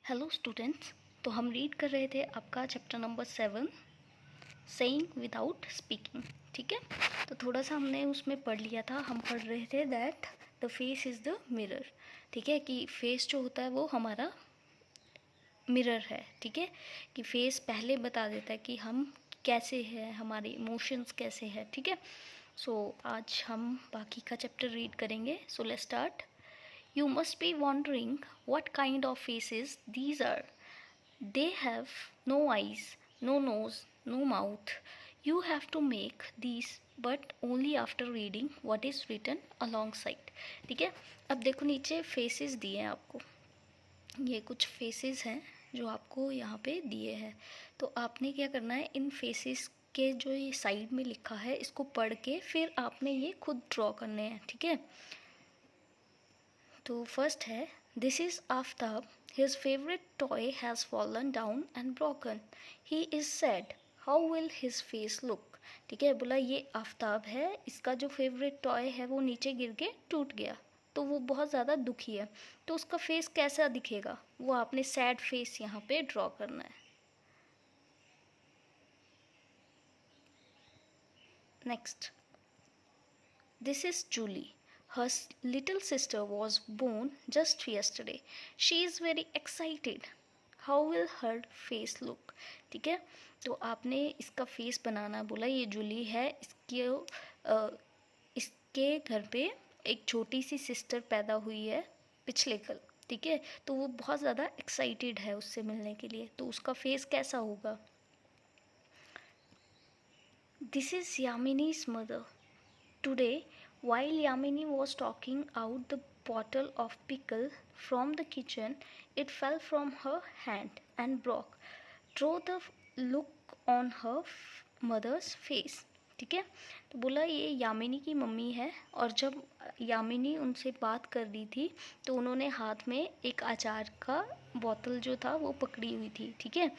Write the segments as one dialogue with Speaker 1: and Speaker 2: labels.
Speaker 1: Hello students. तो हम read कर रहे थे आपका chapter number 7 saying without speaking. ठीक है, तो थोड़ा सा हमने उसमें पढ़ लिया था। हम पढ़ रहे थे that the face is the mirror. ठीक है, कि फेस जो होता है वो हमारा मिरर है। ठीक है, कि फेस पहले बता देता है कि हम कैसे हैं, हमारे इमोशंस कैसे हैं। ठीक है, सो आज हम बाकी का चैप्टर रीड करेंगे। So let's start. You must be wondering what kind of faces these are. They have no eyes, no nose, no mouth. You have to make these but only after reading what is written alongside. ठीक है, अब देखो नीचे faces दिए हैं आपको। ये कुछ faces हैं जो आपको यहाँ पे दिए हैं। तो आपने क्या करना है, इन faces के जो ये साइड में लिखा है इसको पढ़ के फिर आपने ये खुद ड्रॉ करने हैं। ठीक है, तो फर्स्ट है this is Aftab, his favourite toy has fallen down and broken, he is sad, how will his face look. ठीक है, बोला ये आफ्ताब है, इसका जो फेवरेट टॉय है वो नीचे गिर के टूट गया, तो वो बहुत ज़्यादा दुखी है, तो उसका फेस कैसा दिखेगा, वो आपने सैड फेस यहाँ पे ड्रॉ करना है। Next, this is Julie. Her little sister was born just yesterday. She is very excited. How will her face look? ठीक है, तो आपने इसका फेस बनाना बोला। ये जूली है, इसके घर पे एक छोटी सी सिस्टर पैदा हुई है पिछले कल। ठीक है, तो वो बहुत ज़्यादा एक्साइटेड है उससे मिलने के लिए, तो उसका फेस कैसा होगा। This is Yamini's mother. Today, while Yamini was taking out the bottle of pickle from the kitchen, it fell from her hand and broke. Draw the look on her mother's face. ठीक है, तो बोला ये यामिनी की mummy है, और जब यामिनी उनसे बात कर रही थी तो उन्होंने हाथ में एक अचार का बोतल जो था वो पकड़ी हुई थी। ठीक है,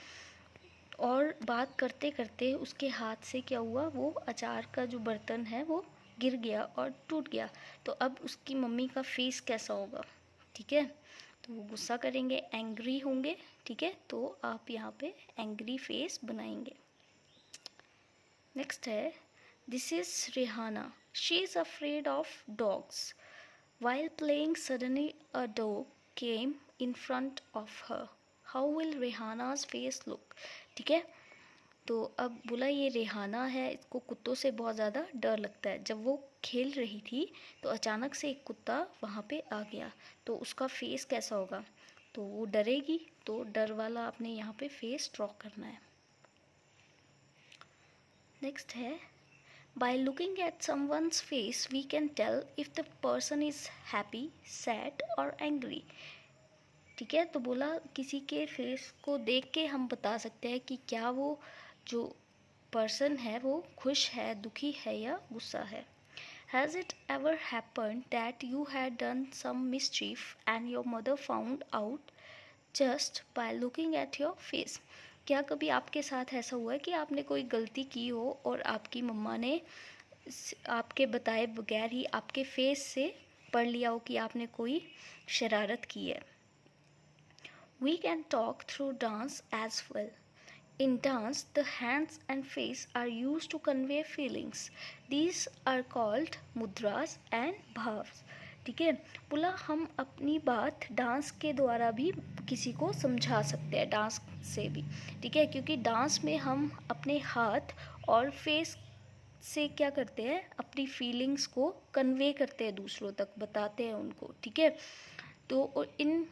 Speaker 1: और बात करते करते उसके हाथ से क्या हुआ, वो अचार का जो बर्तन है वो गिर गया और टूट गया। तो अब उसकी मम्मी का फेस कैसा होगा। ठीक है, तो वो गुस्सा करेंगे, एंग्री होंगे। ठीक है, तो आप यहाँ पे एंग्री फेस बनाएंगे। नेक्स्ट है this is Rihanna, she is afraid of dogs, while playing suddenly a dog came in front of her, how will Rihanna's face look. ठीक है, तो अब बोला ये रेहाना है, इसको कुत्तों से बहुत ज़्यादा डर लगता है। जब वो खेल रही थी तो अचानक से एक कुत्ता वहाँ पे आ गया, तो उसका फेस कैसा होगा, तो वो डरेगी, तो डर वाला आपने यहाँ पे फेस ड्रॉ करना है। नेक्स्ट है by looking at someone's face we can tell if the person is happy, sad और एंग्री। ठीक है, तो बोला किसी के फेस को देख के हम बता सकते हैं कि क्या वो जो पर्सन है वो खुश है, दुखी है या गुस्सा है। Has it ever happen that you had done some mischief and your mother found out just by looking at your face. क्या कभी आपके साथ ऐसा हुआ है कि आपने कोई गलती की हो और आपकी मम्मा ने आपके बताए बगैर ही आपके फेस से पढ़ लिया हो कि आपने कोई शरारत की है। We can talk through dance as well. In dance, the hands and face are used to convey feelings. These are called mudras and bhavs. ठीक है, बोला हम अपनी बात डांस के द्वारा भी किसी को समझा सकते हैं, डांस से भी। ठीक है, क्योंकि डांस में हम अपने हाथ और फेस से क्या करते हैं, अपनी फीलिंग्स को कन्वे करते हैं, दूसरों तक बताते हैं उनको। ठीक है, तो इन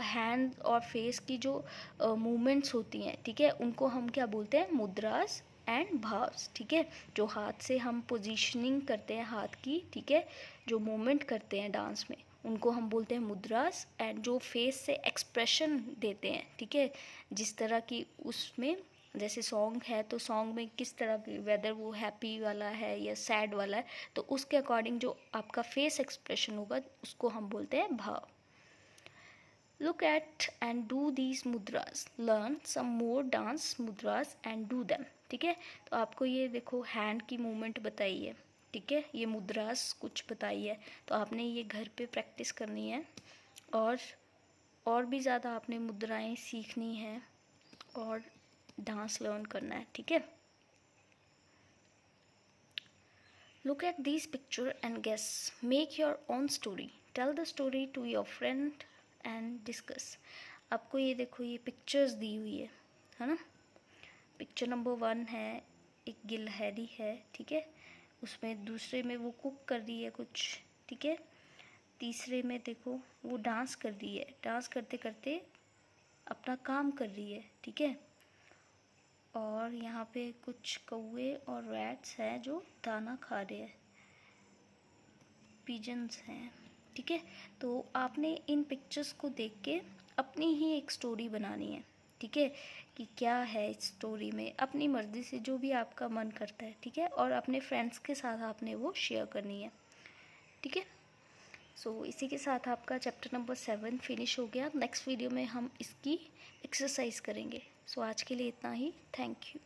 Speaker 1: हैंड और फेस की जो मूवमेंट्स होती हैं, ठीक है, उनको हम क्या बोलते हैं, मुद्रास एंड भाव्स। ठीक है, जो हाथ से हम पोजीशनिंग करते हैं हाथ की, ठीक है, जो मूवमेंट करते हैं डांस में, उनको हम बोलते हैं मुद्रास। एंड जो फेस से एक्सप्रेशन देते हैं, ठीक है, जिस तरह की उसमें जैसे सॉन्ग है तो सॉन्ग में किस तरह की, वेदर वो हैप्पी वाला है या सैड वाला है, तो उसके अकॉर्डिंग जो आपका फेस एक्सप्रेशन होगा उसको हम बोलते हैं भाव। Look at and do these mudras. Learn some more dance mudras and do them. ठीक है, तो आपको ये देखो हैंड की मूवमेंट बताई है, ठीक है, ये मुद्रास कुछ बताई है, तो आपने ये घर पे प्रैक्टिस करनी है और और भी ज़्यादा आपने मुद्राएं सीखनी हैं और डांस लर्न करना है, ठीक है। Look at these picture and guess. Make your own story. Tell the story to your friend and discuss. आपको ये देखो, ये पिक्चर्स दी हुई है ना। पिक्चर नंबर 1 है, एक गिलहरी है, ठीक है। उसमें दूसरे में वो कुक कर रही है कुछ, ठीक है। तीसरे में देखो वो डांस कर रही है, डांस करते करते अपना काम कर रही है, ठीक है। और यहाँ पे कुछ कौवे और रैट्स हैं जो दाना खा रहे हैं, पिजन्स हैं, ठीक है। तो आपने इन पिक्चर्स को देख के अपनी ही एक स्टोरी बनानी है, ठीक है, कि क्या है इस स्टोरी में, अपनी मर्ज़ी से जो भी आपका मन करता है, ठीक है। और अपने फ्रेंड्स के साथ आपने वो शेयर करनी है, ठीक है। सो इसी के साथ आपका चैप्टर नंबर 7 फिनिश हो गया। नेक्स्ट वीडियो में हम इसकी एक्सरसाइज करेंगे। सो आज के लिए इतना ही। Thank you.